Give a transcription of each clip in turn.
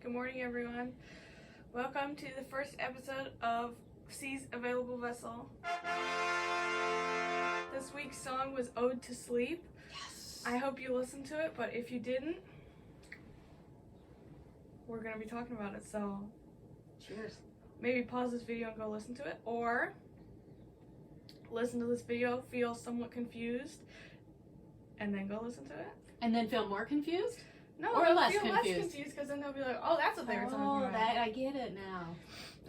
Good morning, everyone. Welcome to the first episode of C's Available Vessel. This week's song was Ode to Sleep. Yes. I hope you listened to it, but if you didn't, we're going to be talking about it, so Cheers. maybe pause this video and go listen to it, or listen to this video, feel somewhat confused, and then go listen to it. And then feel more confused? No, Or they'll less feel confused. less confused because then they'll be like, oh, that's what they were talking Oh, about. that I get it now.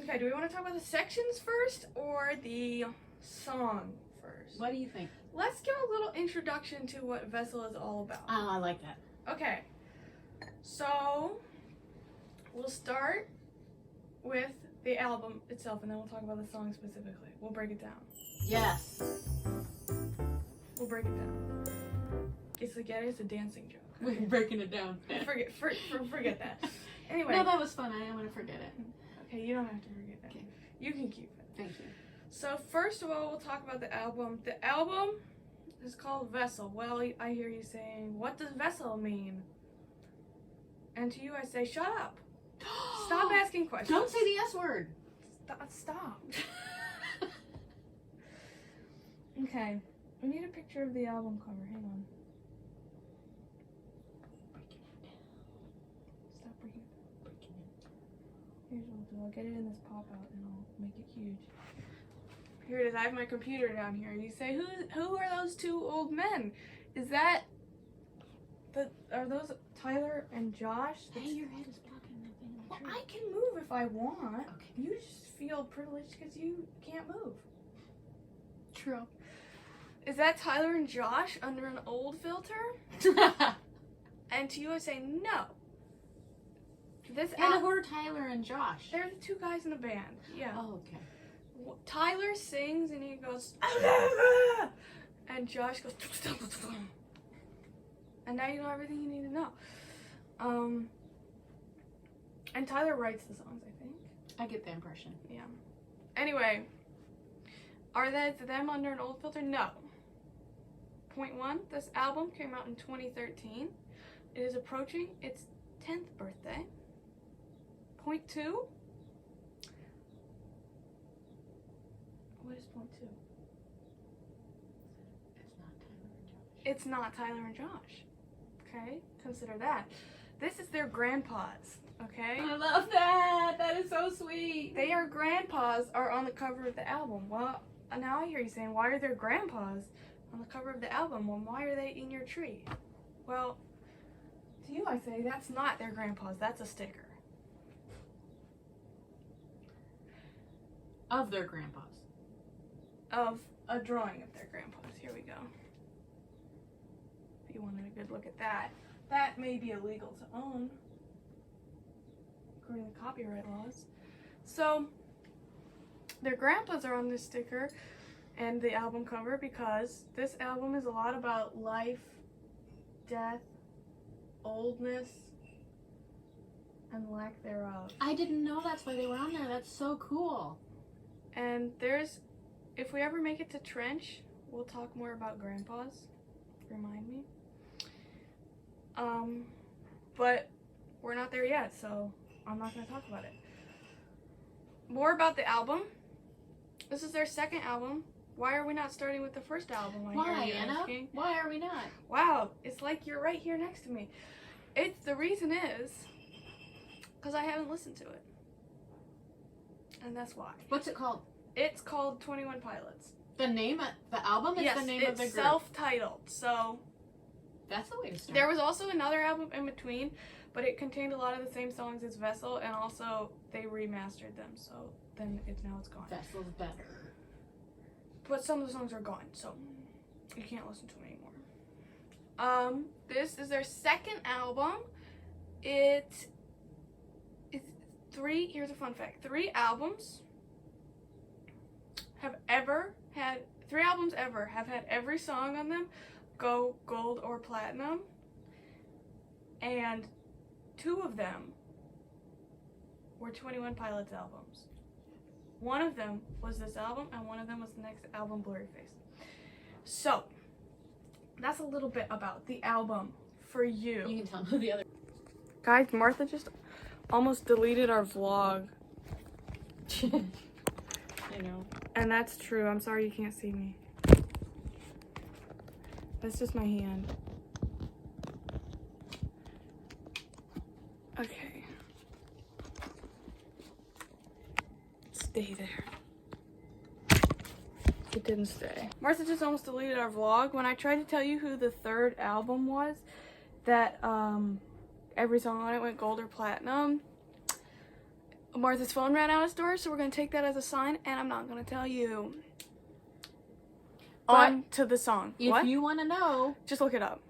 Okay, do we want to talk about the sections first or the song first? What do you think? Let's give a little introduction to what Vessel is all about. Oh, I like that. Okay, so we'll start with the album itself and then we'll talk about the song specifically. We'll break it down. Yes. We'll break it down. It's a dancing joke. We're breaking it down. Forget that. Anyway. No, that was fun. I didn't want to forget it. Okay, you don't have to forget that. Okay. You can keep it. Thank you. So first of all, we'll talk about the album. The album is called Vessel. Well, I hear you saying, what does vessel mean? And to you I say, shut up. Stop asking questions. Don't say the S word. Stop. Okay, we need a picture of the album cover. Hang on. Stop breaking it. Here's what I'll do. I'll get it in this pop-out and I'll make it huge. Here it is. I have my computer down here. You say, who are those two old men? Is that are those Tyler and Josh? Hey, your head is blocking the thing. Well, I can move if I want. Okay. You just feel privileged because you can't move. True. Is that Tyler and Josh under an old filter? And to you I say no. This And who are Tyler and Josh? they're the two guys in the band. Yeah. Oh, okay. Tyler sings and he goes and Josh goes and now you know everything you need to know. And Tyler writes the songs, I think. I get the impression. Yeah. Anyway, are they them under an old filter? No. Point one, this album came out in 2013. It is approaching its 10th birthday. Point two. What is point two? It's not Tyler and Josh. It's not Tyler and Josh. Okay? Consider that. This is their grandpas. Okay? I love that. That is so sweet. Their grandpas are on the cover of the album. Well, now I hear you saying, why are their grandpas on the cover of the album? Well, why are they in your tree? Well, to you I say, that's not their grandpas. That's a sticker. Of their grandpas. Of a drawing of their grandpas. Here we go. If you wanted a good look at that. That may be illegal to own, according to copyright laws. So, their grandpas are on this sticker and the album cover because this album is a lot about life, death, oldness, and lack thereof. I didn't know that's why they were on there. That's so cool. And if we ever make it to Trench, we'll talk more about grandpas. Remind me. But we're not there yet, so I'm not going to talk about it. More about the album. This is their second album. Why are we not starting with the first album? Why, Anna? Why are we not? Wow, it's like you're right here next to me. The reason is because I haven't listened to it. And that's why. What's it called? It's called 21 Pilots. The name of the album is the name of the it's group. self-titled. So That's the way to start. there was also another album in between, but it contained a lot of the same songs as Vessel, and also they remastered them. So then now it's gone. Vessel's better. But some of the songs are gone, so you can't listen to them anymore. This is their second album. It's here's a fun fact. 3 albums have had every song on them go gold or platinum. And 2 of them were 21 Pilots albums. One of them was this album, and one of them was the next album, Blurry Face. So, that's a little bit about the album for you. You can tell me the other. Guys, Martha just almost deleted our vlog. You know. And that's true. I'm sorry you can't see me. That's just my hand. Okay. Stay there. It didn't stay. Martha just almost deleted our vlog. When I tried to tell you who the third album was, that every song on it went gold or platinum, Martha's phone ran out of storage, so we're going to take that as a sign, and I'm not going to tell you. On to the song. If you want to know, just look it up.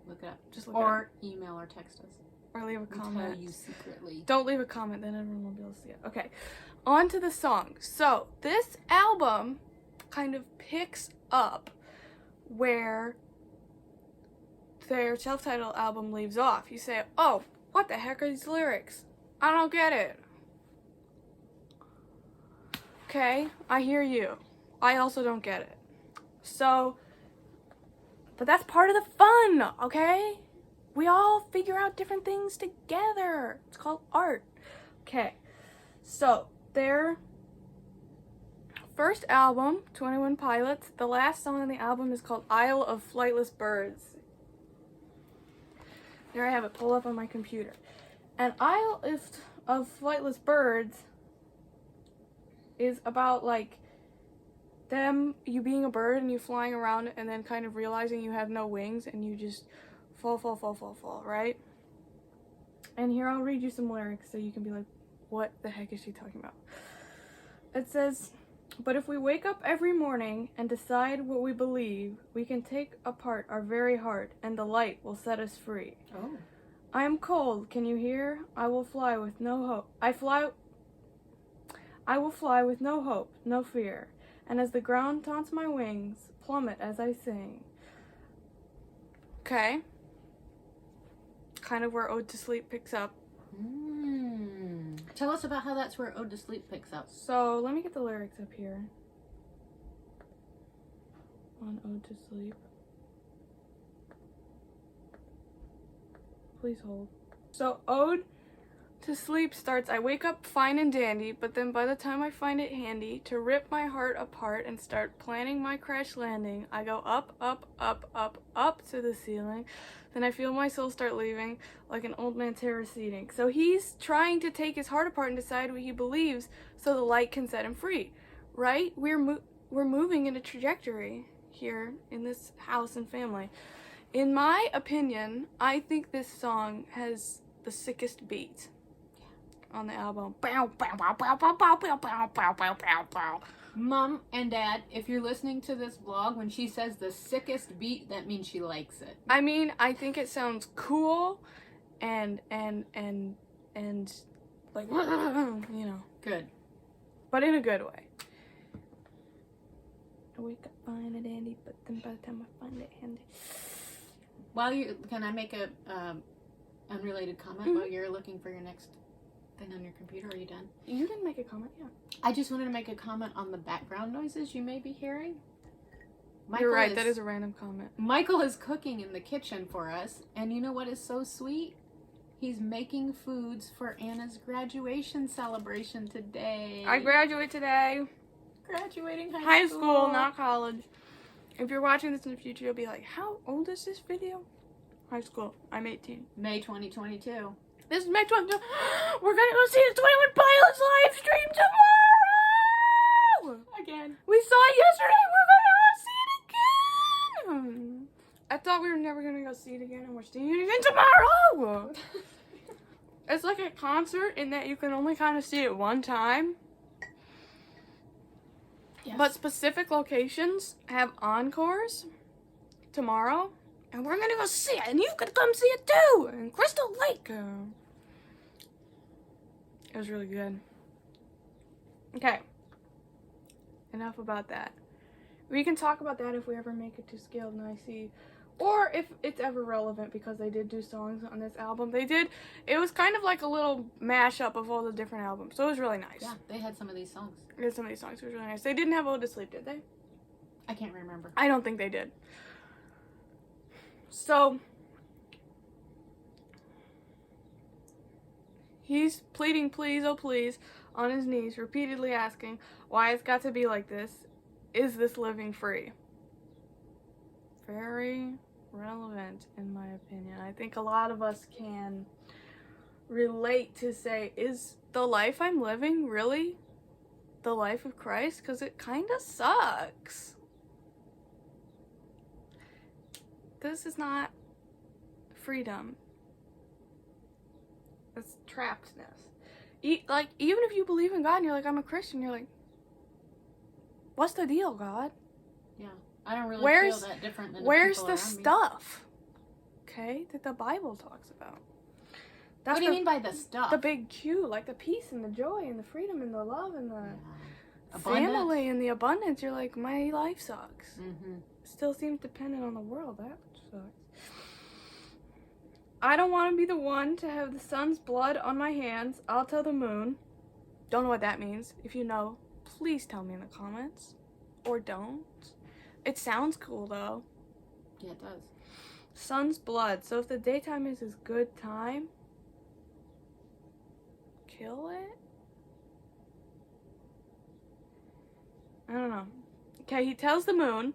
Look it up. Just look it up. Or email or text us. Or leave a comment. Tell you secretly. Don't leave a comment, then everyone will be able to see it. Okay, on to the song. So, this album kind of picks up where their self-titled album leaves off. You say, oh, what the heck are these lyrics? I don't get it. Okay, I hear you. I also don't get it. So, but that's part of the fun, okay? We all figure out different things together. It's called art. Okay, so their first album, 21 Pilots, the last song on the album is called Isle of Flightless Birds. There I have it pulled up on my computer. And Isle of Flightless Birds is about like you being a bird and you flying around and then kind of realizing you have no wings and you just fall, right? And here I'll read you some lyrics so you can be like, what the heck is she talking about? It says, but if we wake up every morning and decide what we believe, we can take apart our very heart and the light will set us free. Oh. I am cold, can you hear? I will fly with no hope. I will fly with no hope, no fear. And as the ground taunts my wings, plummet as I sing. Okay. Kind of where Ode to Sleep picks up. Tell us about how that's where Ode to Sleep picks up. So, let me get the lyrics up here. On Ode to Sleep. Please hold. So, Ode to Sleep starts, I wake up fine and dandy, but then by the time I find it handy to rip my heart apart and start planning my crash landing, I go up, up, up, up, up to the ceiling. Then I feel my soul start leaving like an old man terror receding. So he's trying to take his heart apart and decide what he believes so the light can set him free, right? We're moving in a trajectory here in this house and family. In my opinion, I think this song has the sickest beat on the album. Mom and Dad, if you're listening to this vlog, when she says the sickest beat, that means she likes it. I mean, I think it sounds cool and like, you know. Good. But in a good way. I wake up fine and dandy, but then by the time I find it handy. Can I make a unrelated comment while you're looking for your next thing on your computer? Are you done? You can make a comment, yeah. I just wanted to make a comment on the background noises you may be hearing. You're right, that is a random comment. Michael is cooking in the kitchen for us, and you know what is so sweet? He's making foods for Anna's graduation celebration today. I graduate today. Graduating high school, not college. If you're watching this in the future, you'll be like, how old is this video? High school. I'm 18. May 2022. This is May 2022. We're gonna go see the 21 Pilots live stream tomorrow! Again. We saw it yesterday. We're gonna go see it again. I thought we were never gonna go see it again, and we're seeing it again tomorrow. It's like a concert in that you can only kind of see it one time. Yes. But specific locations have encores tomorrow, and we're gonna go see it, and you can come see it too in Crystal Lake. It was really good. Okay, enough about that. We can talk about that if we ever make it to Scaled and IC, or if it's ever relevant, because they did do songs on this album. It was kind of like a little mashup of all the different albums, so it was really nice. Yeah, they had some of these songs. They had some of these songs, it was really nice. They didn't have Ode to Sleep, did they? I can't remember. I don't think they did. So, He's pleading, please, oh please, on his knees, repeatedly asking why it's got to be like this. Is this living free? Very relevant, in my opinion. I think a lot of us can relate to say, is the life I'm living really the life of Christ? Because it kind of sucks. This is not freedom. It's trappedness. Like, even if you believe in God and you're like, I'm a Christian, you're like, what's the deal, God? Yeah. I don't really Where's- feel that different than Where's the the people around me. stuff? Okay, that the Bible talks about. What do you mean by the stuff? The big Q, like the peace and the joy and the freedom and the love and the Yeah. family and the abundance. You're like, my life sucks. Mm-hmm. Still seems dependent on the world. That sucks. I don't want to be the one to have the sun's blood on my hands. I'll tell the moon. Don't know what that means. If you know, please tell me in the comments. Or don't. It sounds cool though. Yeah, it does. Sun's blood. So if the daytime is his good time, kill it? I don't know. Okay, he tells the moon,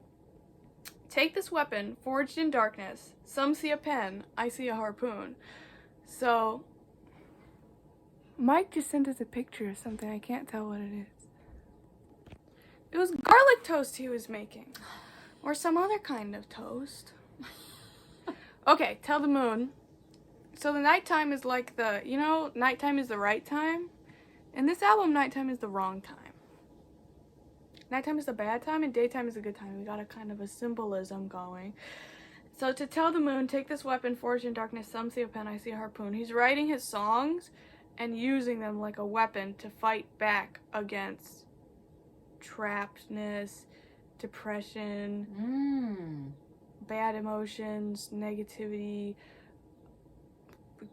take this weapon forged in darkness. Some see a pen, I see a harpoon. So, Mike just sent us a picture of something. I can't tell what it is. It was garlic toast he was making. Or some other kind of toast. Okay, tell the moon. So the nighttime is like the, you know, nighttime is the right time. In this album, nighttime is the wrong time. Nighttime is the bad time and daytime is a good time. We got a kind of a symbolism going. So to tell the moon, take this weapon forged in darkness, some see a pen, I see a harpoon. He's writing his songs and using them like a weapon to fight back against trappedness, depression, bad emotions, negativity,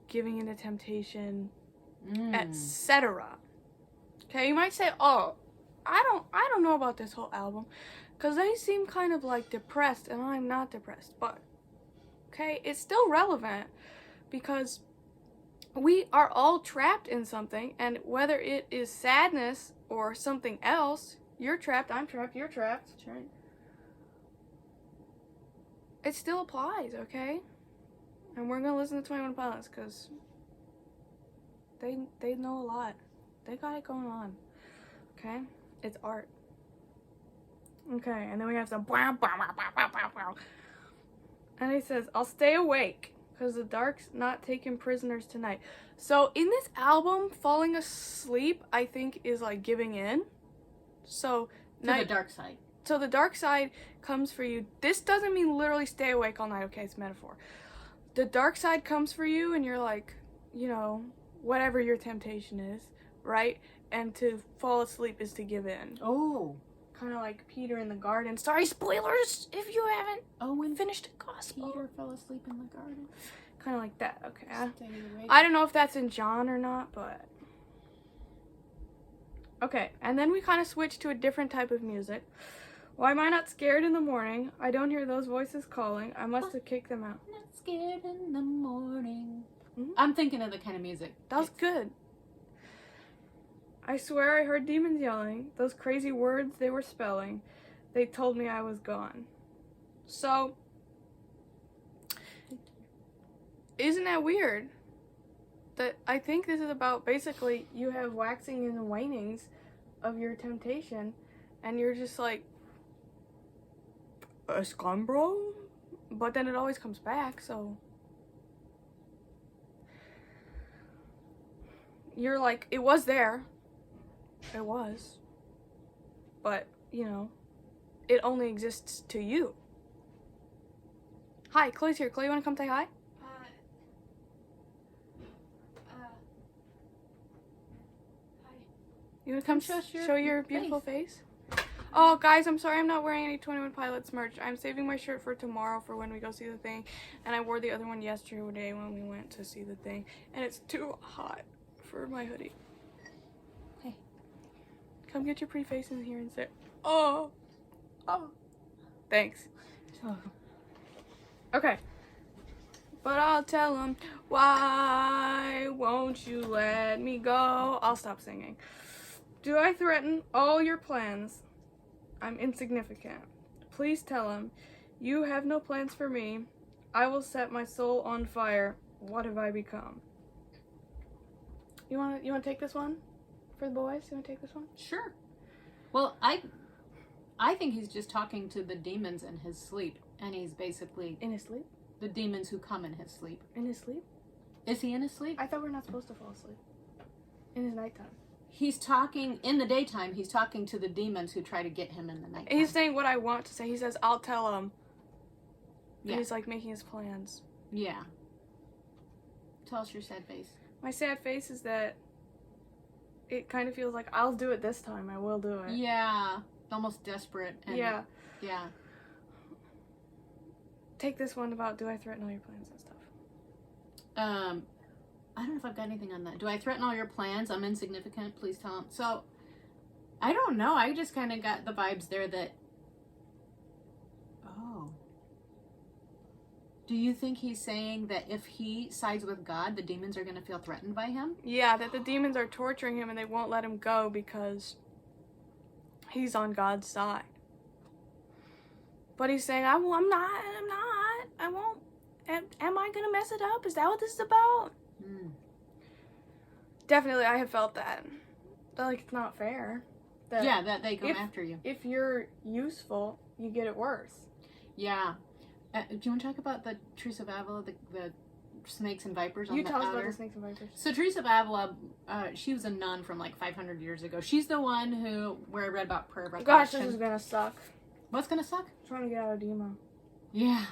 giving into temptation, etc. Okay, you might say, oh, I don't know about this whole album because they seem kind of like depressed and I'm not depressed, but okay, it's still relevant because we are all trapped in something, and whether it is sadness or something else, you're trapped, I'm trapped, you're trapped. That's right. It still applies, okay? And we're gonna listen to 21 Pilots because they know a lot. They got it going on. Okay? It's art. Okay, and then we have some and he says, I'll stay awake because the dark's not taking prisoners tonight. So in this album, falling asleep, I think, is like giving in. So The dark side. So the dark side comes for you. This doesn't mean literally stay awake all night, okay? It's a metaphor. The dark side comes for you and you're like, you know, whatever your temptation is, right? And to fall asleep is to give in. Oh. Kind of like Peter in the garden. Sorry, spoilers if you haven't When finished the gospel. Peter fell asleep in the garden. Kind of like that, okay. Stay awake. I don't know if that's in John or not, but... Okay, and then we kind of switch to a different type of music. Why am I not scared in the morning? I don't hear those voices calling. I must have kicked them out. Not scared in the morning. Mhm. I'm thinking of the kind of music. That was good. I swear I heard demons yelling. Those crazy words they were spelling. They told me I was gone. So, isn't that weird? That I think this is about basically you have waxing and wanings of your temptation and you're just like, it's gone, bro? But then it always comes back, so... You're like, it was there. It was. But, you know, it only exists to you. Hi, Chloe's here. Chloe, you want to come say hi? Hi. You want to come Show show your beautiful face? Oh, guys, I'm sorry I'm not wearing any 21 Pilots merch. I'm saving my shirt for tomorrow for when we go see the thing. And I wore the other one yesterday when we went to see the thing. And it's too hot for my hoodie. Hey. Come get your pretty face in here and say, oh. Oh. Thanks. Okay. but I'll tell him, why won't you let me go? I'll stop singing. Do I threaten all your plans? I'm insignificant. Please tell him, you have no plans for me. I will set my soul on fire. What have I become? You want to take this one for the boys? You want to take this one? Sure. Well, I think he's just talking to the demons in his sleep, and he's basically In his sleep? the demons who come in his sleep. In his sleep? Is he in his sleep? I thought we're not supposed to fall asleep. In his nighttime. He's talking in the daytime. He's talking to the demons who try to get him in the nighttime. He's saying what I want to say. He says, I'll tell him. Yeah. And he's like making his plans. Yeah. Tell us your sad face. My sad face is that it kind of feels like I'll do it this time. I will do it. Yeah. Almost desperate. And Yeah. Yeah. Take this one about do I threaten all your plans and stuff. I don't know if I've got anything on that. Do I threaten all your plans? I'm insignificant. Please tell him. So, I don't know. I just kind of got the vibes there that, oh. Do you think he's saying that if he sides with God, the demons are going to feel threatened by him? Yeah, that the demons are torturing him and they won't let him go because he's on God's side. But he's saying, I'm not, I won't. Am I gonna mess it up? Is that what this is about? Definitely, I have felt that. Like, it's not fair. That Yeah, that they come after you. If you're useful, you get it worse. Yeah. Do you want to talk about the Teresa of Avila, the snakes and vipers on You the tell us outer? about the snakes and vipers. So Teresa of Avila, she was a nun from like 500 years ago. She's the one where I read about prayer by Gosh, question. this is gonna suck. What's gonna suck? Trying to get out of Demo. Yeah.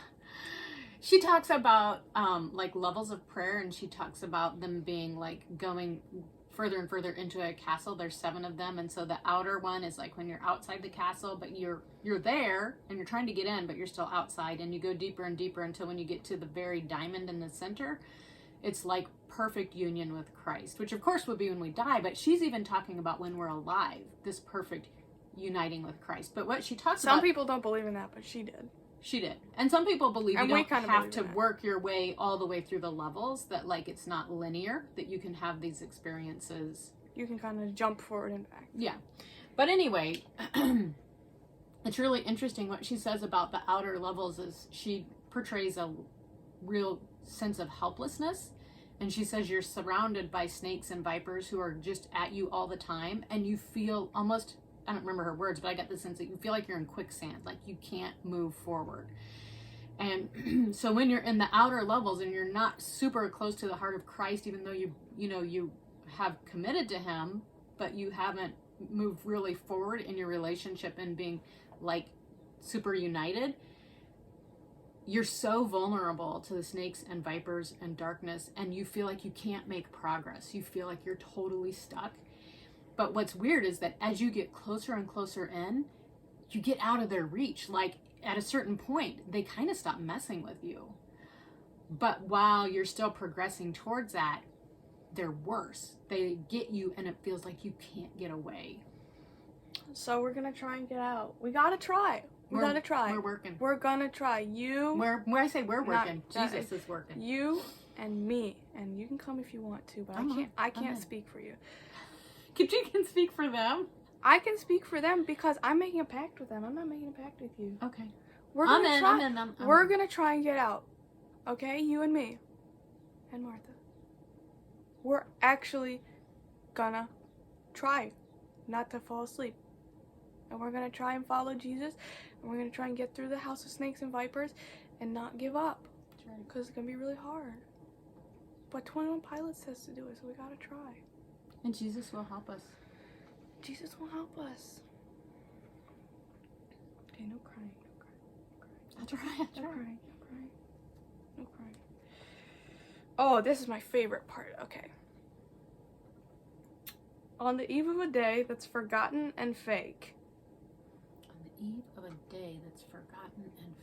She talks about like levels of prayer, and she talks about them being like going further and further into a castle. There's 7 of them, and so the outer one is like when you're outside the castle, but you're there and you're trying to get in, but you're still outside, and you go deeper and deeper until when you get to the very diamond in the center, it's like perfect union with Christ, which of course would be when we die, but she's even talking about when we're alive, this perfect uniting with Christ. But what she talks about, Some people don't believe in that, but she did. she did. And some people believe And you we don't kinda have believe to in that. work your way all the way through the levels, that like it's not linear, that you can have these experiences. You can kind of jump forward and back. Yeah. But anyway, it's really interesting what she says about the outer levels is she portrays a real sense of helplessness. And she says you're surrounded by snakes and vipers who are just at you all the time, and you feel almost, I don't remember her words, but I got the sense that you feel like you're in quicksand, like you can't move forward. And so when you're in the outer levels and you're not super close to the heart of Christ, even though you have committed to him, but you haven't moved really forward in your relationship and being like super united, you're so vulnerable to the snakes and vipers and darkness, and you feel like you can't make progress. You feel like you're totally stuck. But what's weird is that as you get closer and closer in, you get out of their reach. Like at a certain point, they kind of stop messing with you. But while you're still progressing towards that, they're worse. They get you and it feels like you can't get away. So we're gonna try and get out. We gotta try. We gotta try. We're working. We're gonna try. Where I say we're working, not- Jesus is working. You and me, and you can come if you want to, but I can't speak for you. You can speak for them. I can speak for them because I'm making a pact with them. I'm not making a pact with you. Okay. We're gonna try. I'm We're in. gonna try and get out. Okay, you and me, and Martha. We're actually gonna try not to fall asleep, and we're gonna try and follow Jesus, and we're gonna try and get through the house of snakes and vipers, and not give up, That's right. because it's gonna be really hard. But 21 Pilots says to do it, so we gotta try. And Jesus will help us. Jesus will help us. Okay, no crying, no crying. That's right. No crying, no crying, no crying. Oh, this is my favorite part. Okay. On the eve of a day that's forgotten and fake. On the eve of a day that's forgotten and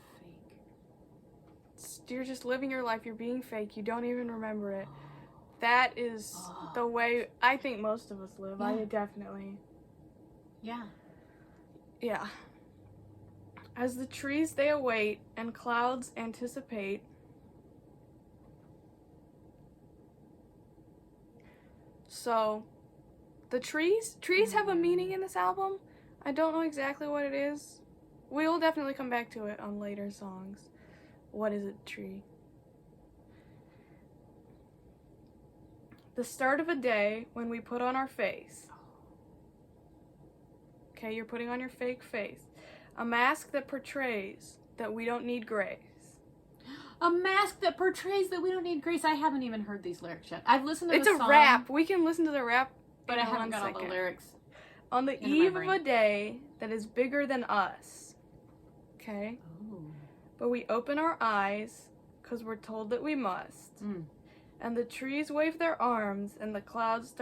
fake. You're just living your life. You're being fake. You don't even remember it. That is the way I think most of us live. Yeah. I definitely. Yeah. Yeah. As the trees they await and clouds anticipate, So, the trees have a meaning in this album. I don't know exactly what it is. We will definitely come back to it on later songs. What is a tree? The start of a day when we put on our face. Okay, you're putting on your fake face. A mask that portrays that we don't need grace. A mask that portrays that we don't need grace. I haven't even heard these lyrics yet. I've listened to It's the a song, rap. We can listen to the rap, but I haven't got all the lyrics. On the in my eve of brain. a day that is bigger than us. Okay? Oh. But we open our eyes because we're told that we must. Mm. And the trees wave their arms and the clouds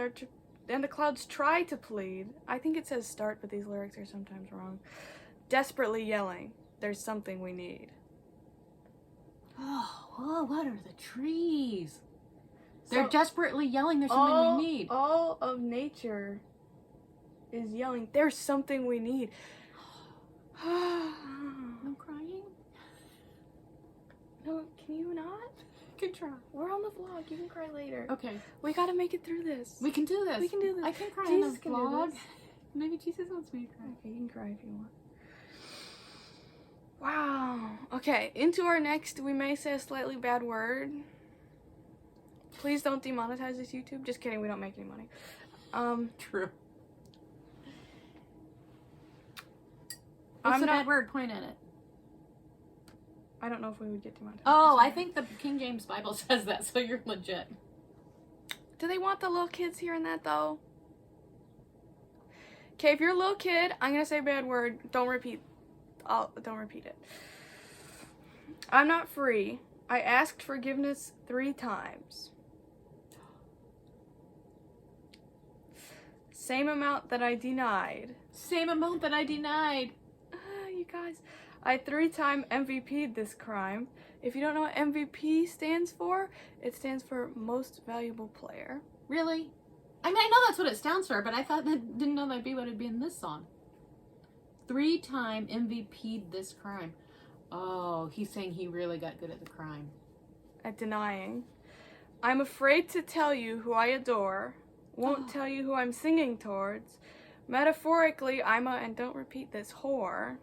try to plead. I think it says start, but these lyrics are sometimes wrong. Desperately yelling, there's something we need. Oh, what are the trees? They're So, desperately yelling, there's something we need. All of nature is yelling, there's something we need. I'm crying. No, can you not? Good try. We're on the vlog. You can cry later. Okay. We gotta make it through this. We can do this. We can do this. I can cry Jesus in can a do vlog. this. Maybe Jesus wants me to cry. Okay, you can cry if you want. Wow. Okay, into our next, we may say a slightly bad word. Please don't demonetize this YouTube. Just kidding, we don't make any money. True. I'm What's a not- bad word? Point at it. I don't know if we would get demonetized. Oh, I think the King James Bible says that, so you're legit. Do they want the little kids hearing that though? Okay, if you're a little kid, I'm gonna say a bad word. Don't repeat it. I'm not free. I asked forgiveness 3 times. Same amount that I denied. Same amount that I denied. You guys, I 3-time MVP'd this crime. If you don't know what MVP stands for, it stands for Most Valuable Player. Really? I mean, I know that's what it stands for, but I thought that didn't know that'd be what it'd be in this song. 3-time MVP'd this crime. Oh, he's saying he really got good at the crime. At denying. I'm afraid to tell you who I adore. Won't tell you who I'm singing towards. Metaphorically, I'm a, and don't repeat this, whore.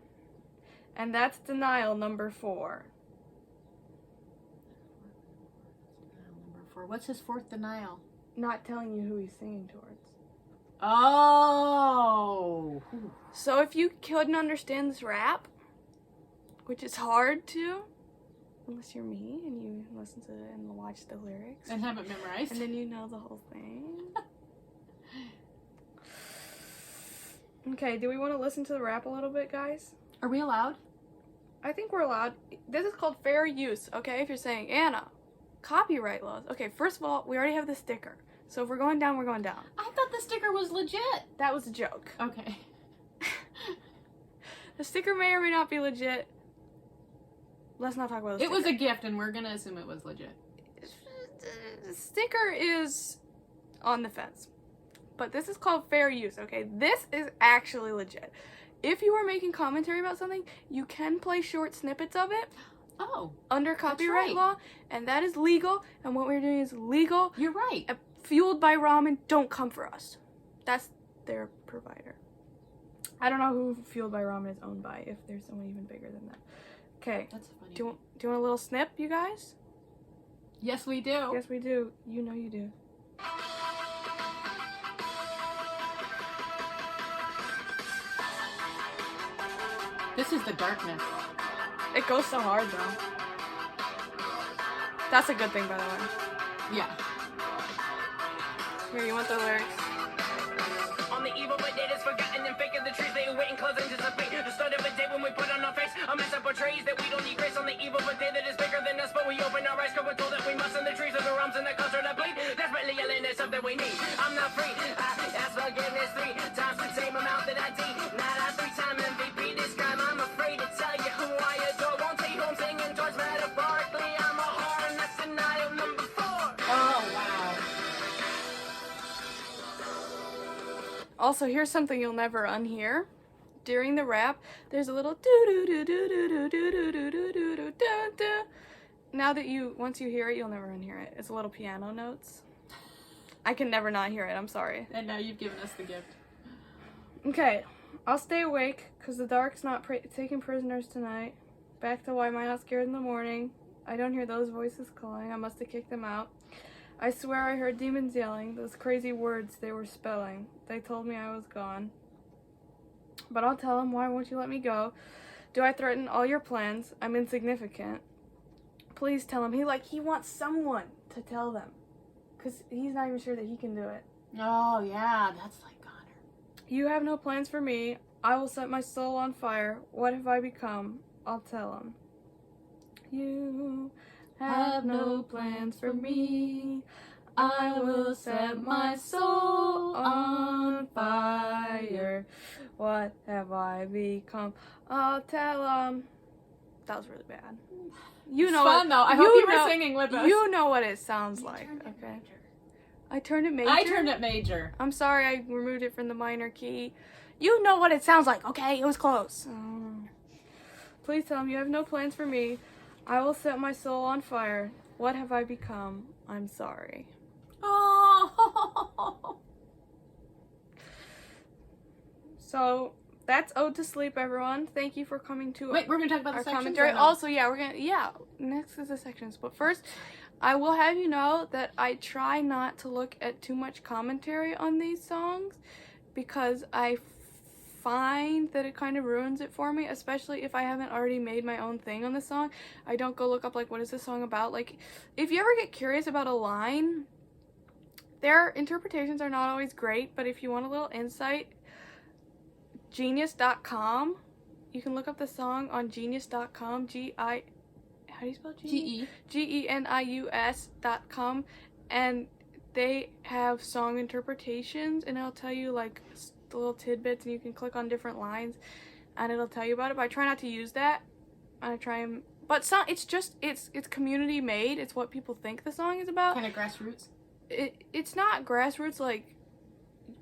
And that's denial number 4. Number 4. What's his 4th denial? Not telling you who he's singing towards. Oh. So if you couldn't understand this rap, which is hard to, unless you're me and you listen to it and watch the lyrics. And have it memorized. And then you know the whole thing. Okay, do we want to listen to the rap a little bit, guys? Are we allowed? I think we're allowed. This is called fair use, okay? If you're saying, Anna, copyright laws. Okay, first of all, we already have the sticker. So if we're going down, we're going down. I thought the sticker was legit. That was a joke. Okay. The sticker may or may not be legit. Let's not talk about the It sticker. was a gift, and we're gonna assume it was legit. The sticker is on the fence. But this is called fair use, okay? This is actually legit. If you are making commentary about something, you can play short snippets of it Oh, under copyright right. law, and that is legal, and what we're doing is legal. you're right. Fueled by ramen, don't come for us. That's their provider. I don't know who Fueled by Ramen is owned by, if there's someone even bigger than that. Okay, That's funny. do you want a little snip, you guys? Yes, we do. Yes, we do. You know you do. This is the darkness. It goes so hard, though. That's a good thing, by the way. Yeah. Here, you want the lyrics? On the eve of a day that's forgotten and fake of the trees, they wait and close anticipate. The start of a day when we put on our face a mess that portrays that we don't need grace. On the eve of a day that is bigger than us, but we open our eyes, cause we're told that we must. And the trees of the arms and the culture that bleed. Desperately yelling, there's something we need. I'm not free. I ask forgiveness 3 times, the same amount that I did. Not a 3-time MVP this time. I'm afraid to tell you who I adore. Won't tell you who I'm singing towards. Metaphorically, I'm a whore, and that's denial number 4. Oh, wow. Also, here's something you'll never unhear. During the rap, there's a little doo doo doo doo doo doo doo doo doo doo doo doo doo doo. Now that once you hear it, you'll never unhear it. It's little piano notes. I can never not hear it. I'm sorry. And now you've given us the gift. Okay, I'll stay awake because the dark's not taking prisoners tonight. Back to Why Am I Not Scared in the morning. I don't hear those voices calling. I must have kicked them out. I swear I heard demons yelling, those crazy words they were spelling. They told me I was gone. But I'll tell them, why won't you let me go? Do I threaten all your plans? I'm insignificant. Please tell him. He wants someone to tell them. Because he's not even sure that he can do it. Oh, yeah, that's like Connor. You have no plans for me. I will set my soul on fire. What have I become? I'll tell him. You have no plans for me. I will set my soul on fire. What have I become? I'll tell him. That was really bad. You know, it's fun, though. I hope you were singing with us. You know what it sounds like. Okay. I turned it major. I turned it major. I'm sorry, I removed it from the minor key. You know what it sounds like, okay? It was close. Please tell him you have no plans for me. I will set my soul on fire. What have I become? I'm sorry. Oh. So that's Ode to Sleep, everyone. Thank you for coming to Wait, we're gonna talk about our the sections. commentary. Or no? Also, next is the sections. But first, I will have you know that I try not to look at too much commentary on these songs because I find that it kind of ruins it for me, especially if I haven't already made my own thing on the song. I don't go look up like, what is this song about? Like, if you ever get curious about a line, their interpretations are not always great, but if you want a little insight, Genius.com, you can look up the song on Genius.com, how do you spell Genius? Genius.com, and they have song interpretations, and it'll tell you like the little tidbits, and you can click on different lines, and it'll tell you about it. But I try not to use that. It's community made. It's what people think the song is about. Kind of grassroots. It's not grassroots, like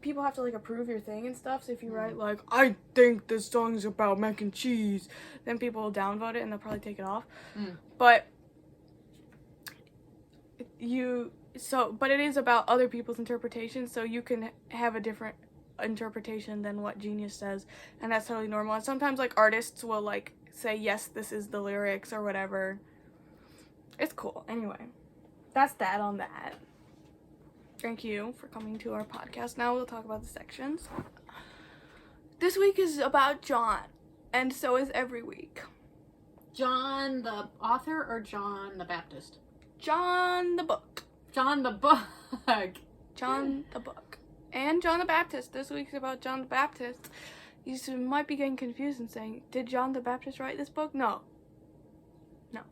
people have to like approve your thing and stuff. So if you write like, I think this song is about mac and cheese, then people will downvote it and they'll probably take it off. But it is about other people's interpretations, so you can have a different interpretation than what Genius says, and that's totally normal. And sometimes like artists will like say, yes, this is the lyrics or whatever. It's cool. Anyway, that's that on that. Thank you for coming to our podcast. Now we'll talk about the sections. This week is about John, and so is every week. John the author or John the Baptist? John the book. John the book. John the book. And John the Baptist. This week's about John the Baptist. You might be getting confused and saying, did John the Baptist write this book? No. No.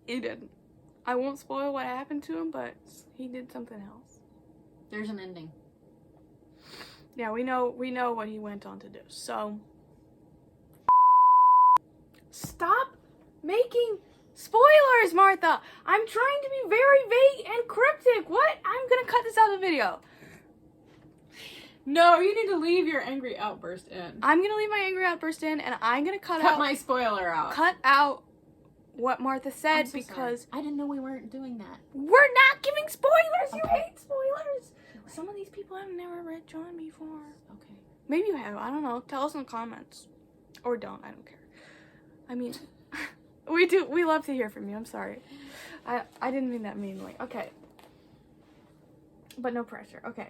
He didn't. I won't spoil what happened to him, but he did something else. There's an ending. Yeah, we know what he went on to do. So stop making spoilers, Martha. I'm trying to be very vague and cryptic. What? I'm gonna cut this out of the video. No, you need to leave your angry outburst in. I'm gonna leave my angry outburst in, and I'm gonna cut out my spoiler out. Cut out what Martha said, so because sorry. I didn't know we weren't doing that. We're not giving spoilers. Okay. You hate spoilers. Some of these people have never read John before. Okay. Maybe you have. I don't know. Tell us in the comments, or don't. I don't care. I mean, we do. We love to hear from you. I'm sorry. I didn't mean that meanly. Okay. But no pressure. Okay.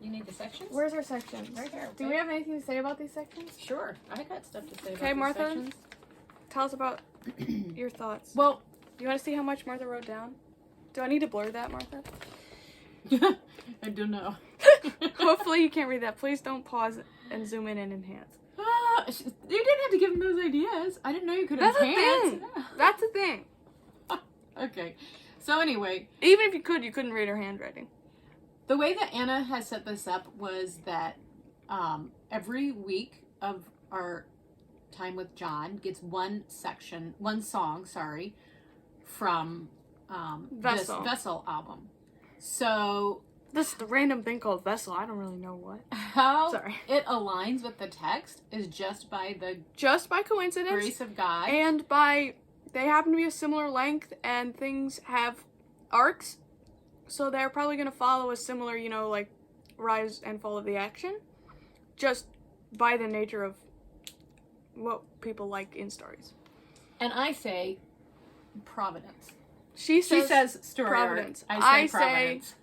You need the sections? Where's our sections? Right here. Do we have anything to say about these sections? Sure. I got stuff to say about Okay, these Martha. sections. Tell us about your thoughts. Well, you want to see how much Martha wrote down? Do I need to blur that, Martha? I don't know. Hopefully you can't read that. Please don't pause and zoom in and enhance. You didn't have to give him those ideas. I didn't know you could That's enhance. a thing. That's a thing. Okay. So anyway. Even if you could, you couldn't read her handwriting. The way that Anna has set this up was that every week of our time with John gets one song, from this Vessel album. So this random thing called Vessel, I don't really know what. How Sorry. it aligns with the text is just by coincidence, grace of God, and by they happen to be a similar length, and things have arcs, so they're probably going to follow a similar, you know, like rise and fall of the action, just by the nature of what people like in stories. And I say Providence. She She says, says story Providence. arc. I say I Providence. say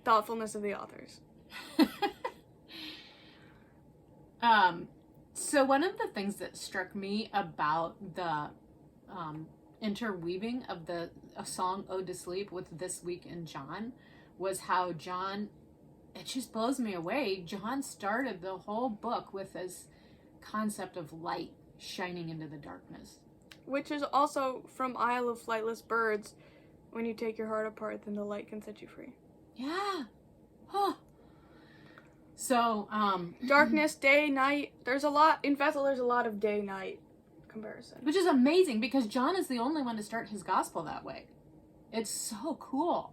thoughtfulness of the authors. So one of the things that struck me about the interweaving of the a song Ode to Sleep with This Week in John was how John, it just blows me away. John started the whole book with this concept of light shining into the darkness. Which is also from Isle of Flightless Birds. When you take your heart apart, then the light can set you free. Yeah. Huh. So, Darkness, day, night. There's a lot, in Bethel there's a lot of day-night comparison. which is amazing because John is the only one to start his gospel that way. It's so cool.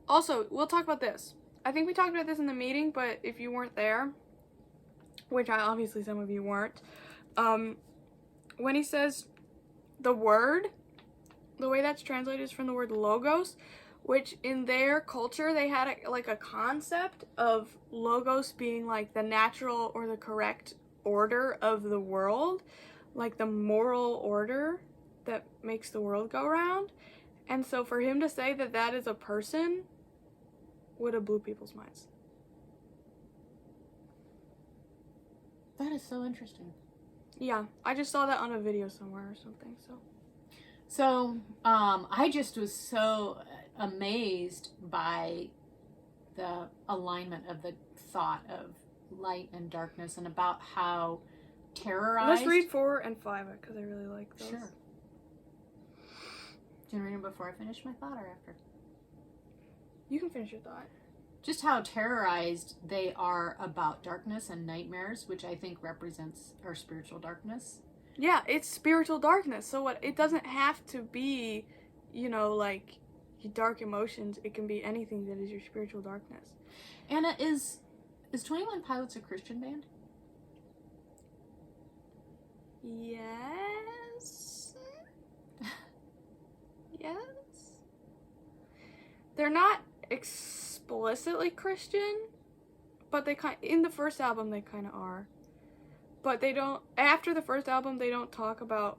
Also, we'll talk about this. I think we talked about this in the meeting, but if you weren't there, which obviously some of you weren't, when he says the word, the way that's translated is from the word logos, which in their culture they had a concept of logos being like the natural or the correct order of the world, like the moral order that makes the world go round. And so for him to say that that is a person would have blew people's minds. That is so interesting. Yeah, I just saw that on a video somewhere or something, so. So, I just was so amazed by the alignment of the thought of light and darkness and about how terrorized... Let's read 4 and 5 because I really like those. Sure. Do you want to read them before I finish my thought or after? You can finish your thought. Just how terrorized they are about darkness and nightmares, which I think represents our spiritual darkness. Yeah, it's spiritual darkness. So what? It doesn't have to be, you know, like dark emotions. It can be anything that is your spiritual darkness. Anna, is 21 Pilots a Christian band? Yes. Yes. They're not explicitly Christian, but they in the first album they kind of are. But they don't, after the first album, they don't talk about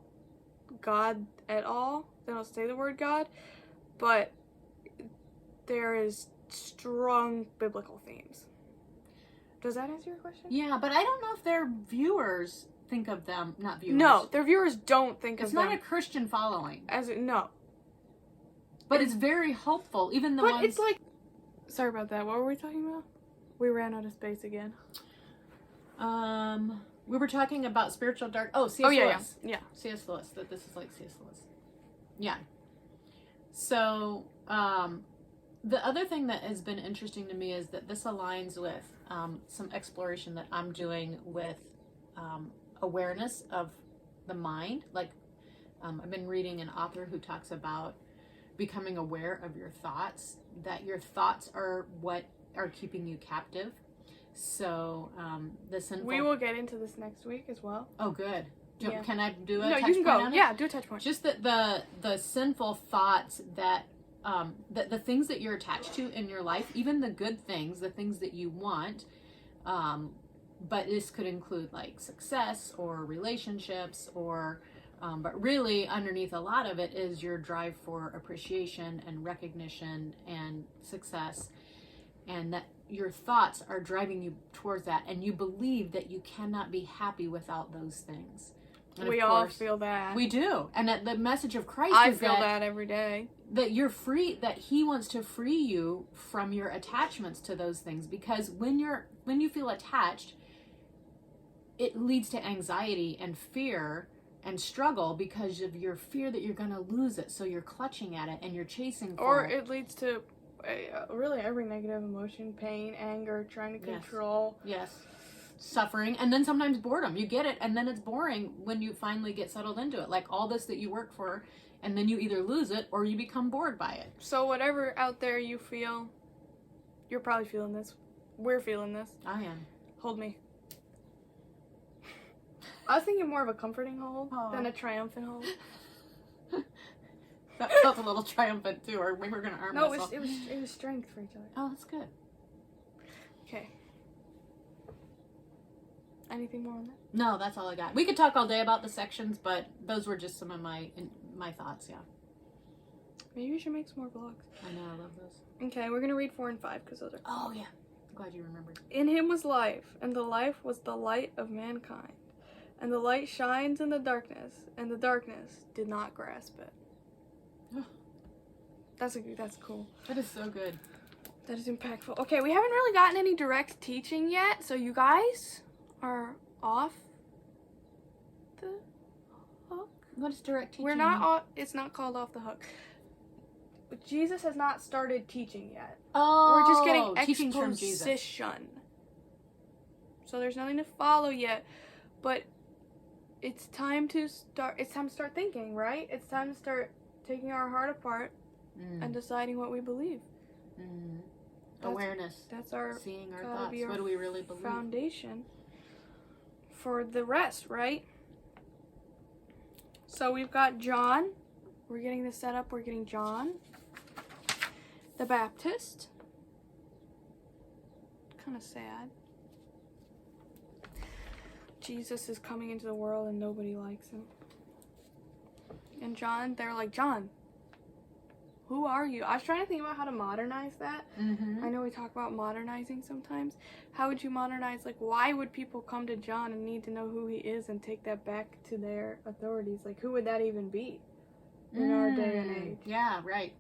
God at all. They don't say the word God, but there is strong biblical themes. Does that answer your question? Yeah, but I don't know if their viewers think of them, not viewers. No, their viewers don't think It's of not them a Christian following. no. But it's very hopeful, even the But ones... it's like, sorry about that. What were we talking about? We ran out of space again. We were talking about spiritual dark... Oh, C.S. Oh, yeah, Lewis. yeah. C.S. Lewis, that this is like C.S. Lewis. Yeah. So, the other thing that has been interesting to me is that this aligns with some exploration that I'm doing with awareness of the mind. Like, I've been reading an author who talks about becoming aware of your thoughts, that your thoughts are what are keeping you captive. So, the sinful... We will get into this next week as well. Oh, good. Yeah. Can I do a No, touch you can point go. on it? Yeah, do a touch point. Just that the sinful thoughts that the things that you're attached to in your life, even the good things, the things that you want, but this could include like success or relationships or but really underneath a lot of it is your drive for appreciation and recognition and success, and that your thoughts are driving you towards that, and you believe that you cannot be happy without those things. And We of all course, feel that. we do. And that the message of Christ I is feel that every day. that you're free, that he wants to free you from your attachments to those things, because when you feel attached, it leads to anxiety and fear and struggle because of your fear that you're going to lose it. So you're clutching at it and you're chasing for Or it leads to really every negative emotion, pain, anger, trying to Yes. control. Yes. Suffering, and then sometimes boredom. You get it, and then it's boring when you finally get settled into it. Like all this that you work for, and then you either lose it or you become bored by it. So whatever out there you feel, you're probably feeling this. We're feeling this. I am. Hold me. I was thinking more of a comforting hold Aw. than a triumphant hold. That felt a little triumphant too, or maybe we're gonna arm No, wrestle. it was strength for each other. Oh, that's good. Okay. Anything more on that? No, that's all I got. We could talk all day about the sections, but those were just some of my thoughts. Yeah, Maybe we should make some more vlogs. I know, I love those. Okay, we're gonna read 4 and 5 because those are. Oh yeah, I'm glad you remembered. In him was life, and the life was the light of mankind. And the light shines in the darkness, and the darkness did not grasp it. Oh. That's cool. That is so good. That is impactful. Okay, we haven't really gotten any direct teaching yet, so you guys are off the hook. What is direct teaching? We're not off, it's not called off the hook. Jesus has not started teaching yet. Oh, We're just getting teachings from Jesus. exposition. So there's nothing to follow yet, but it's time to start thinking, right? It's time to start taking our heart apart and deciding what we believe. Awareness. That's our seeing our gotta thoughts. be our What do we really believe? foundation for the rest, right? So we've got John. We're getting this set up. We're getting John the Baptist. Kind of sad. Jesus is coming into the world and nobody likes him. And John, they're like, John, who are you? I was trying to think about how to modernize that. I know we talk about modernizing sometimes. How would you modernize? Like, why would people come to John and need to know who he is and take that back to their authorities? Like, who would that even be in our day and age? Yeah, right.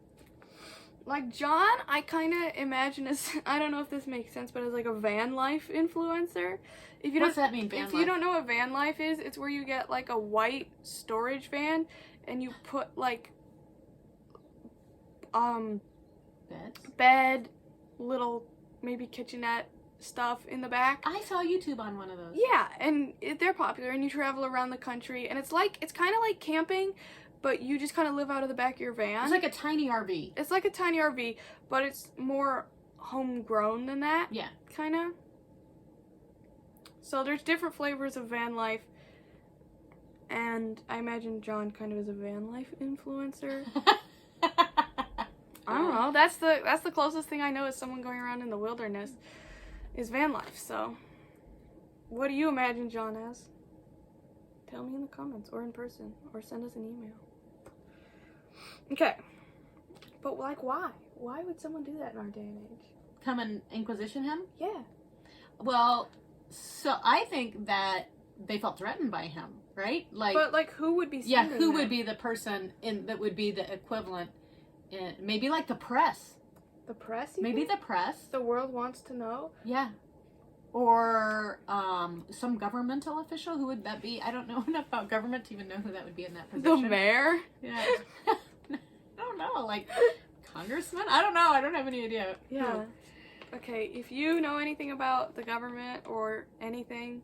Like, John, I kind of imagine as, I don't know if this makes sense, but as like a van life influencer. If you What's don't, that mean, van if life? you don't know what van life is, it's where you get like a white storage van and you put like Beds? bed, little maybe kitchenette stuff in the back. I saw YouTube on one of those. Yeah, and they're popular, and you travel around the country, and it's kind of like camping, but you just kind of live out of the back of your van. It's like a tiny RV. It's like a tiny RV, but it's more homegrown than that. Yeah. Kind of. So there's different flavors of van life, and I imagine John kind of is a van life influencer. I don't know. That's the closest thing I know is someone going around in the wilderness is van life. So, what do you imagine John as? Tell me in the comments or in person or send us an email. Okay. But like why? Why would someone do that in our day and age? Come and Inquisition him? Yeah. Well, so I think that they felt threatened by him, right? Like, But like who would be yeah, sending who them? would be the person that would be the equivalent? Maybe like the press. The press? You Maybe think? the press. The world wants to know. Yeah. Or some governmental official. Who would that be? I don't know enough about government to even know who that would be in that The position. mayor? Yeah. I don't know. Like congressman? I don't know. I don't have any idea. Yeah. Okay, if you know anything about the government or anything,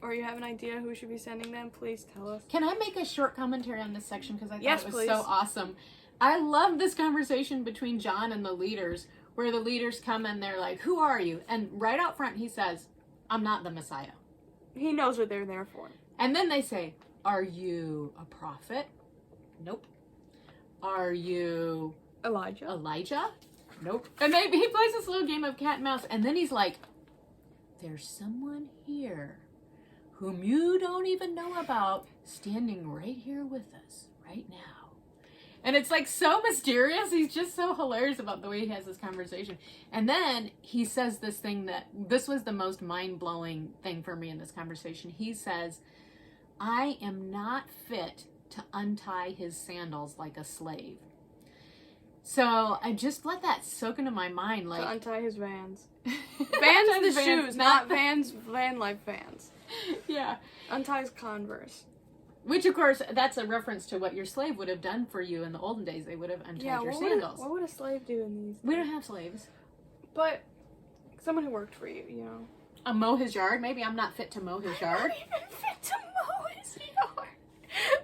or you have an idea who should be sending them, please tell us. Can I make a short commentary on this section because I thought Yes, it was please. so awesome? I love this conversation between John and the leaders, where the leaders come and they're like, "Who are you?" And right out front, he says, "I'm not the Messiah." He knows what they're there for. And then they say, "Are you a prophet?" Nope. "Are you Elijah?" Nope. And he plays this little game of cat and mouse, and then he's like, "There's someone here whom you don't even know about standing right here with us right now." And it's like so mysterious. He's just so hilarious about the way he has this conversation. And then he says this thing that this was the most mind-blowing thing for me in this conversation. He says, "I am not fit to untie his sandals like a slave." So I just let that soak into my mind. Like, To untie his vans. Untie Vans the the shoes, not vans, van life vans. Yeah. Untie his Converse. Which, of course, that's a reference to what your slave would have done for you in the olden days. They would have untied your sandals. What would a slave do in these We days? don't have slaves. But someone who worked for you, you know. Mow his yard. Maybe I'm not fit to mow his yard. I'm not even fit to mow his yard.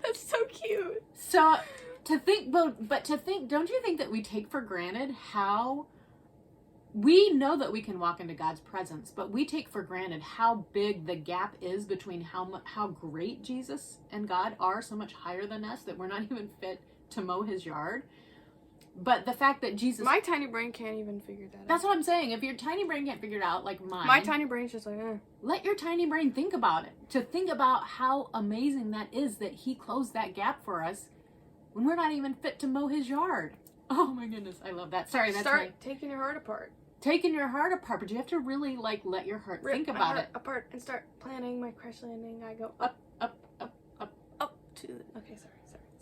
That's so cute. So to think, but to think, don't you think that we take for granted how we know that we can walk into God's presence, but we take for granted how big the gap is between how great Jesus and God are, so much higher than us that we're not even fit to mow his yard. But the fact that Jesus... My tiny brain can't even figure that out. That's what I'm saying. If your tiny brain can't figure it out, like mine... My tiny brain's just like, Let your tiny brain think about it. To think about how amazing that is that he closed that gap for us when we're not even fit to mow his yard. Oh my goodness, I love that. Sorry, that's Start taking your heart apart. taking your heart apart, but you have to really, like, let your heart think about my it. heart apart and start planning my crash landing. I go Up to the... Okay,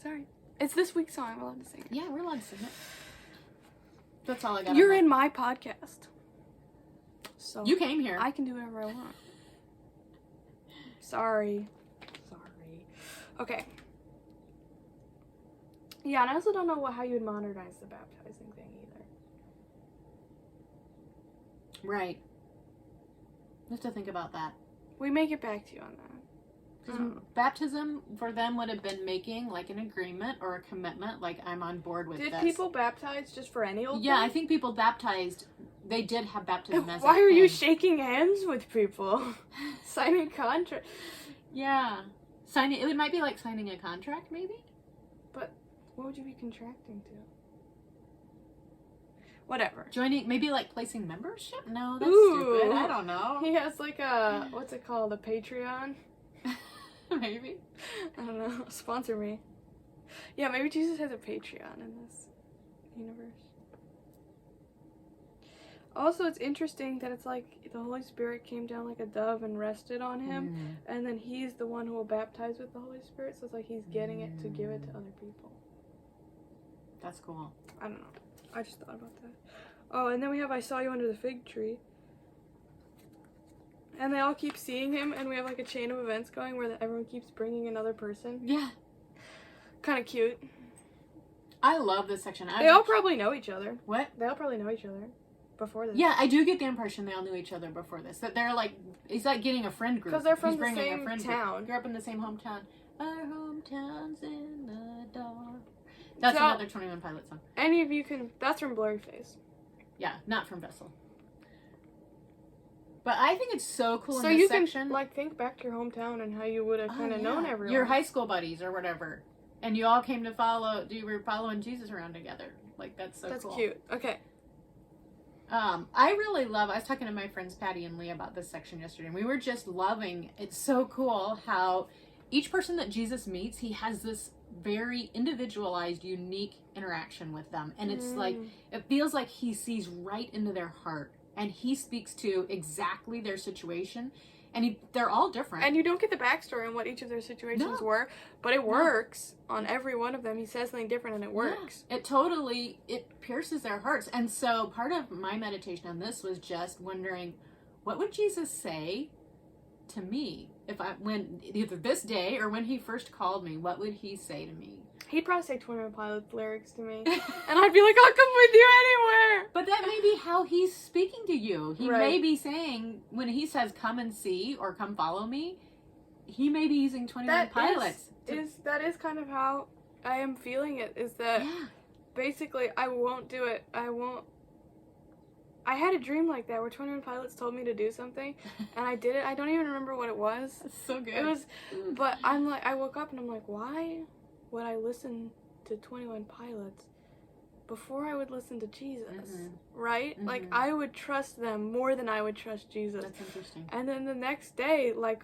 sorry. It's this week's song. I'm allowed to sing it. Yeah, we're allowed to sing it. That's all I got. You're in my podcast. So You came here. I can do whatever I want. Sorry. Okay. Yeah, and I also don't know how you would modernize the baptizing thing either. Right. You have to think about that. We may get back to you on that. Baptism for them would have been making like an agreement or a commitment, like I'm on board with Did this. people baptize just for any old Yeah, I thing? think people baptized. They did have baptism as. Why a are you thing. shaking hands with people? Signing contract. Yeah, signing. It might be like signing a contract, maybe. But what would you be contracting to? Whatever. Joining, maybe like placing membership. No, that's Ooh. stupid. I don't know. He has like a, what's it called? A Patreon? Maybe. I don't know. Sponsor me. Yeah, maybe Jesus has a Patreon in this universe. Also, it's interesting that it's like the Holy Spirit came down like a dove and rested on him, and then he's the one who will baptize with the Holy Spirit, so it's like he's getting it to give it to other people. That's cool. I don't know. I just thought about that. Oh, and then we have I Saw You Under the Fig Tree. And they all keep seeing him, and we have like a chain of events going where everyone keeps bringing another person. Yeah. Kind of cute. I love this section. They all probably know each other. What? They all probably know each other before this. Yeah, I do get the impression they all knew each other before this. That they're like, he's like getting a friend group. 'Cause they're from He's the bringing a same friend town. Group. Grew up in the same hometown. Our hometown's in the dark. That's So- another 21 Pilots song. Any of you can. That's from Blurry Face. Yeah, not from Vessel. But I think it's so cool So in this you section. can like think back to your hometown and how you would have Oh, kind of yeah. known everyone. Your high school buddies or whatever. And you all came to follow, you were following Jesus around together. Like, that's so That's cool. cute. Okay. I really love, I was talking to my friends Patty and Lee about this section yesterday, and we were just loving, it's so cool how each person that Jesus meets, he has this very individualized, unique interaction with them. And it's like, it feels like he sees right into their heart, and he speaks to exactly their situation. And they're all different. And you don't get the backstory on what each of their situations No. were, but it works on every one of them. He says something different and it works. Yeah, it pierces their hearts. And so part of my meditation on this was just wondering, what would Jesus say to me when either this day or when he first called me? What would he say to me? He'd probably say 21 Pilots lyrics to me, and I'd be like, I'll come with you anywhere. But that may be how he's speaking to you. He Right. may be saying, when he says come and see or come follow me, he may be using 21 Pilots. That is kind of how I am feeling it, is that Yeah. basically I won't do it. I had a dream like that where 21 Pilots told me to do something, and I did it. I don't even remember what it was. That's so good. It was, but I'm like, I woke up and I'm like, why would I listen to 21 Pilots before I would listen to Jesus? Right? Like, Mhm. I would trust them more than I would trust Jesus. That's interesting. And then the next day, like,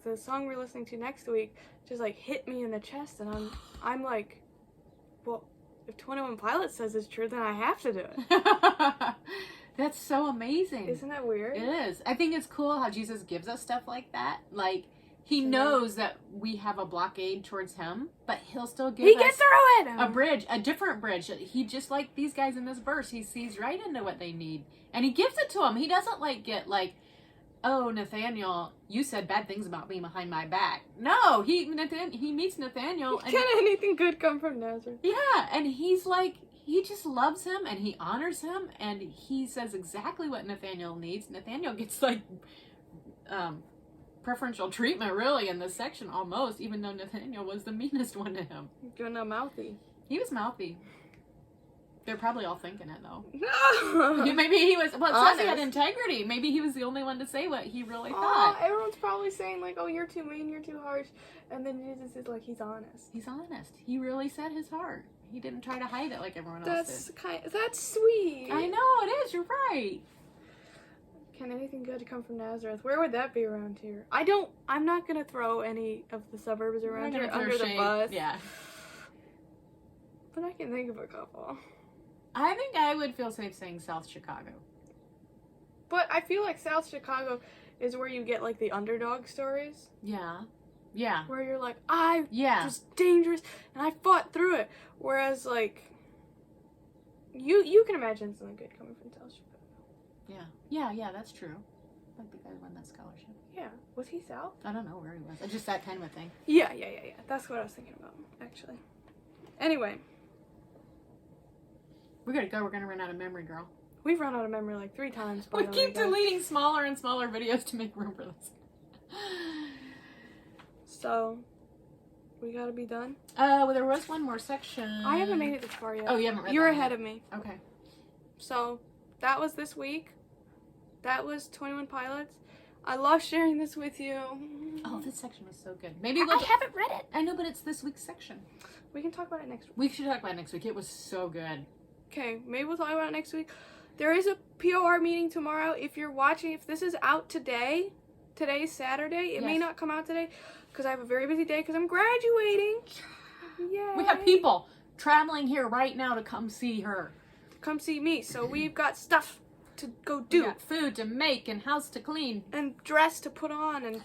the song we're listening to next week just, like, hit me in the chest, and I'm like, well, if 21 Pilots says it's true, then I have to do it. That's so amazing. Isn't that weird? It is. I think it's cool how Jesus gives us stuff like that. Like, he knows that we have a blockade towards him, but he'll still give He us gets through it! a bridge, a different bridge. He just like these guys in this verse, he sees right into what they need, and he gives it to them. He doesn't like get like, oh, Nathaniel, you said bad things about me behind my back. No, he meets Nathaniel, and Can anything good come from Nazareth? yeah, and he's like, he just loves him and he honors him, and he says exactly what Nathaniel needs. Nathaniel gets like preferential treatment really in this section almost, even though Nathaniel was the meanest one to him. You're not mouthy. He was mouthy. They're probably all thinking it though. No! Maybe he was, well, it says he had Honest. integrity. Maybe he was the only one to say what he really Oh, thought. everyone's probably saying, like, oh, you're too mean, you're too harsh. And then Jesus is like, he's honest. He's honest. He really said his heart. He didn't try to hide it like everyone else did. That's sweet. I know, it is. You're right. Can anything good come from Nazareth? Where would that be around here? I'm not gonna throw any of the suburbs around here under the bus. Yeah. But I can think of a couple. I think I would feel safe saying South Chicago. But I feel like South Chicago is where you get like the underdog stories. Yeah. Yeah. Where you're like, I Yeah. was dangerous and I fought through it. Whereas like you can imagine something good coming from South Chicago. Yeah, that's true. Like the guy who won that scholarship. Yeah. Was he South? I don't know where he was. Just that kind of a thing. Yeah. That's what I was thinking about, actually. Anyway, We gotta go. We're gonna run out of memory, girl. we've run out of memory like 3 times. by We the way, keep guys. deleting smaller and smaller videos to make room for this. So, we gotta be done. Well, there was one more section. I haven't made it this far yet. Oh, you haven't read You're that one ahead yet. of me. Okay. So, that was this week. That was 21 Pilots. I love sharing this with you. Oh, this section was so good. Maybe I we'll. haven't read it. I know, but it's this week's section. We can talk about it next week. We should talk about it next week. It was so good. Okay, maybe we'll talk about it next week. There is a POR meeting tomorrow. If you're watching, if this is out today, today's Saturday. It may Yes. not come out today because I have a very busy day because I'm graduating. Yay. We have people traveling here right now to come see her. Come see me. So we've got stuff to go We do got food to make and house to clean. and dress to put on and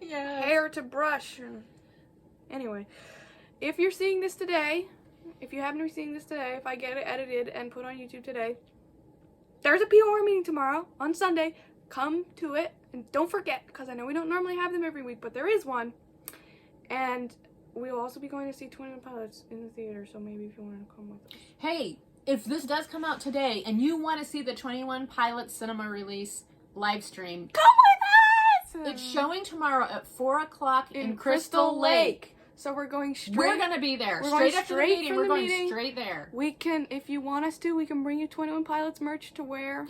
Yeah. hair to brush. And anyway, if you're seeing this today, if you happen to be seeing this today, if I get it edited and put on YouTube today, there's a POR meeting tomorrow on Sunday. Come to it. And don't forget, because I know we don't normally have them every week, but there is one. And we'll also be going to see 21 Pilots in the theater, so maybe if you want to come with us. Hey, if this does come out today and you want to see the 21 Pilots cinema release live stream, Come with us! it's showing tomorrow at 4 o'clock in Crystal Lake. So we're going straight. We're going to be there. We're Straight going after the straight meeting, from we're the going meeting. straight there. We can, if you want us to, we can bring you 21 Pilots merch to wear.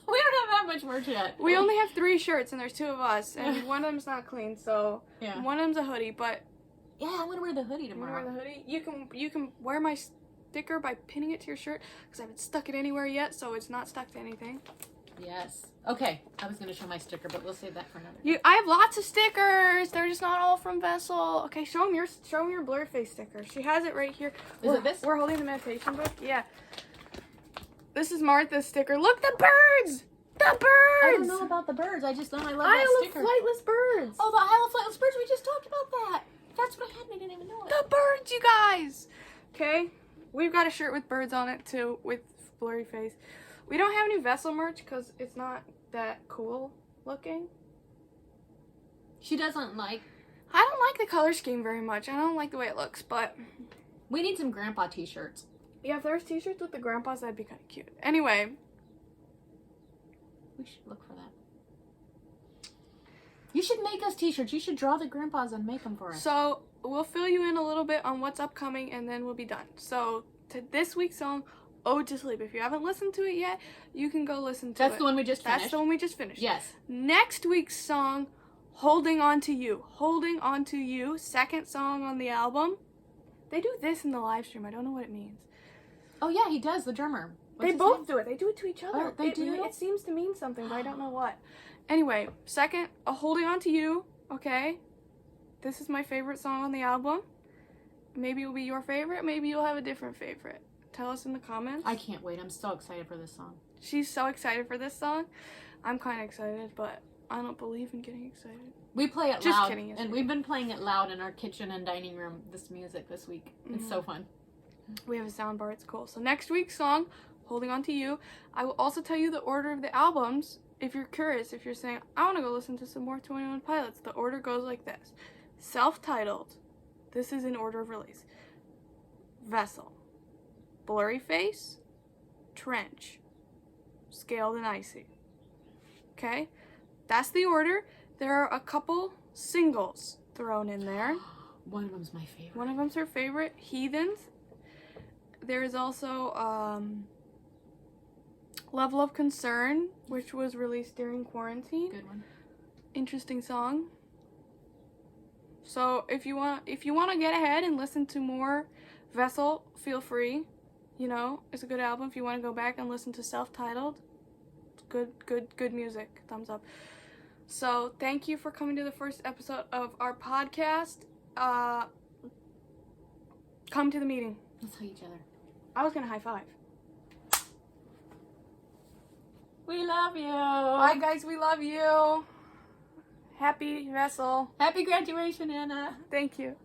We don't have that much merch yet. We only have 3 shirts and there's 2 of us, and one of them's not clean, so Yeah. one of them's a hoodie. But Yeah, I want to wear the hoodie you wanna tomorrow. wear the hoodie? You can wear my sticker by pinning it to your shirt because I haven't stuck it anywhere yet, so it's not stuck to anything. Yes. Okay, I was going to show my sticker, but we'll save that for another. I have lots of stickers. They're just not all from Vessel. Okay, show them your blurred face sticker. She has it right here. Is it this? We're holding the meditation book. Yeah. This is Martha's sticker. Look, the birds. The birds. I don't know about the birds. I just know I love Isle that of sticker. Flightless Birds. Oh, the Isle of Flightless Birds. We just talked about that. That's what I had. And I didn't even know it. The birds, you guys. Okay, we've got a shirt with birds on it too, with blurry face. We don't have any Vessel merch because it's not that cool looking. She doesn't like. I don't like the color scheme very much. I don't like the way it looks, but We need some grandpa t-shirts. yeah, if there's t-shirts with the grandpas, that'd be kind of cute. Anyway, We should look for that. You should make us t-shirts. You should draw the grandpas and make them for us. so we'll fill you in a little bit on what's upcoming, and then we'll be done. So to this week's song, "Ode to Sleep." If you haven't listened to it yet, you can go listen to it. That's the one we just finished. That's the one we just finished. Yes. Next week's song, "Holding On to You." "Holding On to You," second song on the album. They do this in the live stream. I don't know what it means. Oh yeah, he does. The drummer. What's They his both name? do it. They do it to each other. Oh, they it, do? It seems to mean something, but I don't know what. Anyway, second, "Holding On to You." Okay. This is my favorite song on the album. Maybe it'll be your favorite. Maybe you'll have a different favorite. Tell us in the comments. I can't wait. I'm so excited for this song. She's so excited for this song. I'm kind of excited, but I don't believe in getting excited. We play it Just loud, kidding, yes, and we we've been playing it loud in our kitchen and dining room. This music this week. It's so fun. We have a sound bar. It's cool. So next week's song, "Holding On to You." I will also tell you the order of the albums. If you're curious, if you're saying, I want to go listen to some more 21 Pilots, the order goes like this. Self-titled. This is in order of release. Vessel. Blurry Face. Trench. Scaled and Icy. Okay? That's the order. There are a couple singles thrown in there. One of them's my favorite. One of them's her favorite, "Heathens." There is also "Level of Concern," which was released during quarantine. Good one. Interesting song. So if you want to get ahead and listen to more Vessel, feel free. You know, it's a good album if you want to go back and listen to Self-Titled. Good music. Thumbs up. So, thank you for coming to the first episode of our podcast. Come to the meeting. Let's hug each other. I was gonna high five. We love you. Bye, guys. We love you. Happy Vessel. Happy graduation, Anna. Thank you.